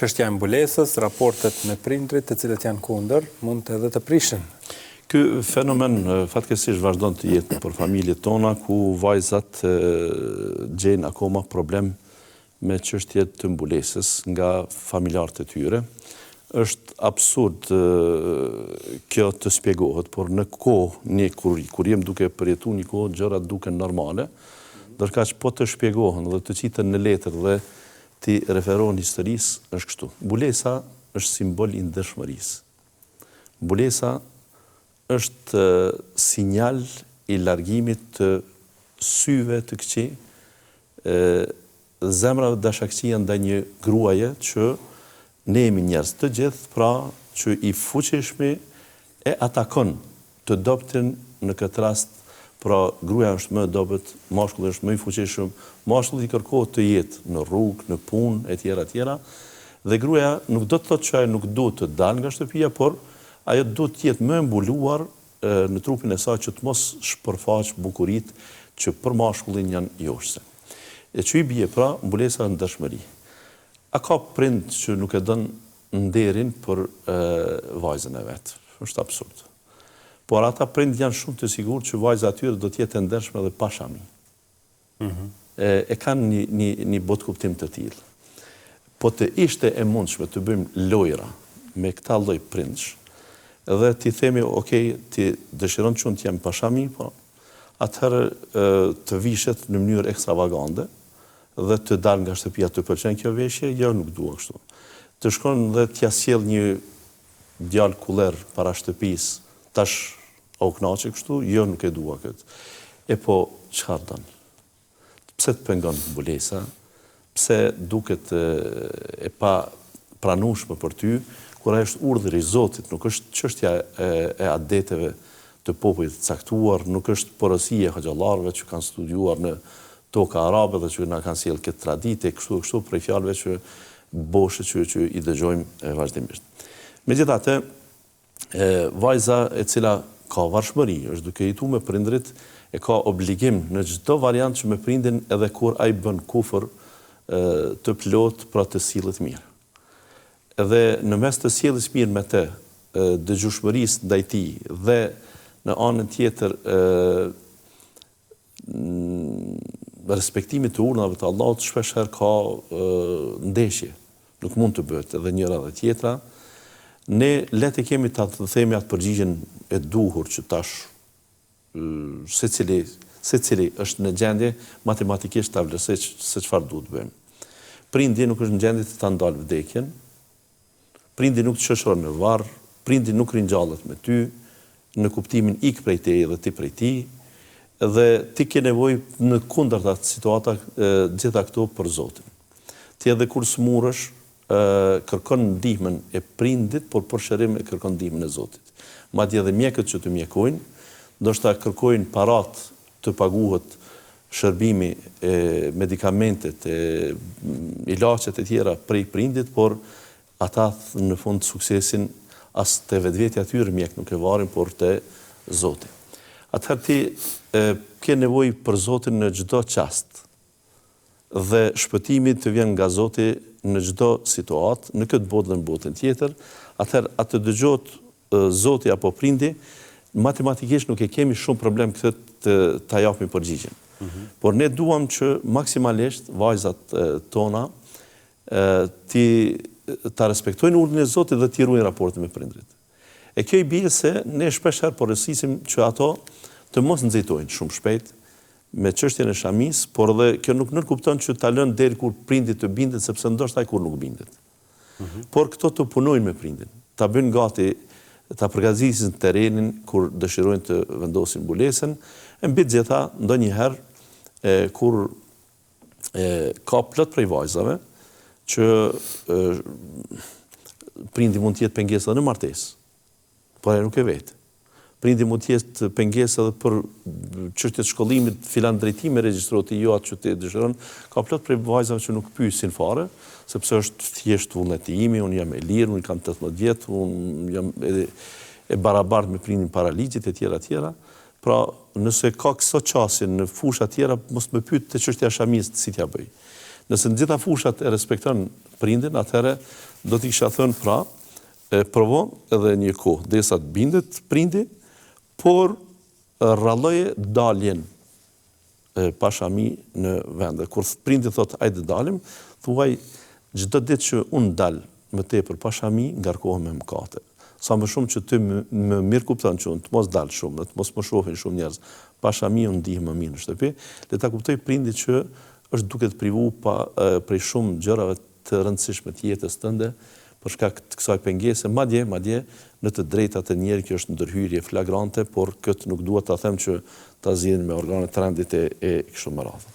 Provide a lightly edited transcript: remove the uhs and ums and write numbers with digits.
çështja e mbulesës, raportet me prindrit të cilët janë kundër, mund edhe të prishin. Ky fenomen fatkeqësisht vazhdon të jetë për familjet tona ku vajzat gjejnë akoma problem me çështjet të mbulesës nga familjarët e tyre. Është absurd kjo të shpjegohet, por në kohë kur jem duke përjetuar një kohë gjërat duken normale, ndërkaq po të shpjegohen dhe të qiten në letër dhe ti referohen historisë, është kështu. Mbulesa është simbol i ndershmërisë. Mbulesa është sinjal i largimit të syve të këqij, zemrave dashakësia ndaj një gruaje që ne jemi njerëz të gjithë, pra që i fuqishmi e atakon të dobtin në këtë rast, pra gruaja është më e dobët, mashkulli është më i fuqishëm, mashkulli kërkohet të jetë në rrugë, në punë, etj. Dhe gruaja nuk do të thotë që ajo nuk duhet të dalë nga shtëpia, por ajo duhet të jetë më e mbuluar në trupin e saj që të mos shpërfaq bukuritë që për mashkullin janë joshse. E që i bie pra mbulesa në dëshmëri. A ka prind që nuk e dën nderin për vajzën e vet? Është absurd. Por ata prind janë shumë të sigurt që vajza atyre do të jetë e ndershme dhe pa shami. E kanë një botë kuptim të tillë. Po të ishte e mundshme të bëjmë lojra me këta lloj prindsh, edhe ti themi, okay, ti dëshiron që unë të jem pa shami, po atëherë të vishet në mënyrë ekstravagante dhe të dalë nga shtëpia, të pëlqen kjo veshje, jo nuk dua kështu. Të shkon dhe t'ja sjell një djalë kuller para shtëpisë, tash o kënaqe kështu, jo nuk e dua këtë. E po çfarë don? Pse të pengon mbulesa? Pse duket e pa pranueshme për ty, kur ajo është urdhri i Zotit, nuk është çështja e adeteve të popullit të caktuar, nuk është porosia e hoxhallarëve që kanë studiuar në toka arabe dhe që na kanë sjell këtë traditë kështu prej fjalëve që boshe që i dëgjojmë vazhdimisht. Megjithatë, vajza e cila ka varfëri, është duke jetuar me prindrit, e ka obligim në çdo variant që me prindin edhe kur ai bën kufër të plot pra të sillet mirë. Edhe në mes të sjelljes mirë me të, dëgjueshmërisë ndaj tij dhe në anën tjetër respektimit të urdhnave të Allahut, shpeshherë ka ndeshje. Nuk mund të bëhet edhe njëra dhe tjetra. Ne le të kemi të themi atë përgjigjen e duhur që tash secili është në gjendje matematikisht ta vlerësoj se çfarë duhet bëjmë. Prindi nuk është në gjendje të ta ndalë vdekjen. Prindi nuk të shoqëron në varr, prindi nuk ringjallet me ty në kuptimin ik prej teje dhe ti prej tij, dhe ti ke nevojë në kundërta situata gjitha këto për Zotin. Ti edhe kur smurësh kërkon ndihmën e prindit, por për shërim e kërkon ndihmën e Zotit. Madje edhe mjekët që të mjekojnë, ndoshta kërkojnë parat të paguhet shërbimi, medikamentet, ilaçet e tjera prej prindit, por ata në fund suksesin as të vetvetja tyre mjek nuk e varin, por të Zoti. Atëherë ti ke nevojë për Zotin në çdo çast. Dhe shpëtimi të vjen nga Zoti në çdo situatë, në këtë botë dhe në botën tjetër. Atëherë atë dëgjohet Zoti apo prindi, matematikisht nuk e kemi shumë problem këtë ta japim përgjigjen. Por ne duam që maksimalisht vajzat tona ta respektojnë urdhën e Zotit dhe t'i ruajnë raportin me prindrit. E kjo i bie se ne shpeshherë porosisim që ato të mos nxitojnë shumë shpejt me çështjen e shamis, por edhe kjo nuk nënkupton që ta lënë deri kur prindi të bindet, sepse ndoshta ai kur nuk bindet. Por këto të punojnë me prindin, ta bëjnë gati, ta përgatisin terrenin kur dëshirojnë të vendosin mbulesën, e mbi të gjitha ndonjëherë kur ka plot prej vajzave që prindi mund të jetë pengesë në martesë, por ai nuk e vet. Prindi mund të jetë pengesë edhe për çështjet e shkollimit, filan drejtimi regjistrohet jo atë që ti dëshiron. Ka plot prej vajzave që nuk pyesin fare, sepse është thjesht vullnetimi, unë jam e lirë, unë kam 18 vjet, unë jam e barabartë me prindin para ligjit e tjera. Pra, nëse ka këso qasin në fusha tjera, mos më pyet të çështja e shamis si t'ja bëj. Nëse në gjitha fushat e respekton prindin, atëherë do t'i kisha thënë pra, provon edhe një kohë, derisa të bindet prindi, por rralloje daljen pashami në vende. Kur prindi thot hajde dalim, thuaj çdo ditë që unë dal më tepër pashami, ngarkohem me mëkate. Sa më shumë që ty më mirë kupton që unë të mos dal shumë, të mos më shohin shumë njerëz, pashami unë ndihem më mirë në shtëpi, le ta kuptoj prindi që është duke të privu prej shumë gjërave të rëndësishme të jetës tënde, për shkak të kësaj pengese, madje në të drejtat e njerit kjo është ndërhyrje flagrante, por këtë nuk dua ta them që ta zgjidhin me organet të rendit e kështu me radhë.